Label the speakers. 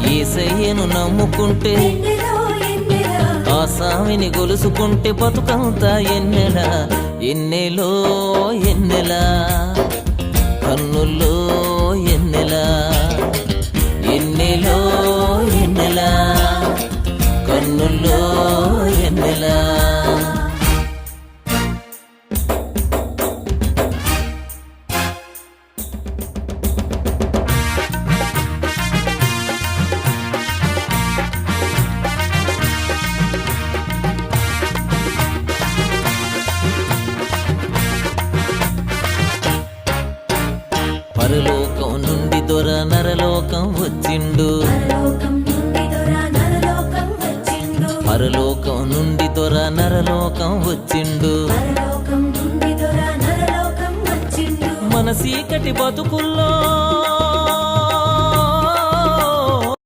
Speaker 1: యేసయ్యను నమ్ముకుంటే ఆ స్వామిని గొలుసుకుంటే బతుకంతా ఎన్నెలా ఎన్నెలో ఎన్నెలా కన్నుల్లో ఎన్నెలా ఎన్నెలో ఎన్నెలా కన్నుల్లో ఎన్నెలా పరలోకం నుండి దొర నరలోకం వచ్చిండు పరలోకం నుండి దొర నరలోకం వచ్చిండు మన సీకటి బతుకుల్లో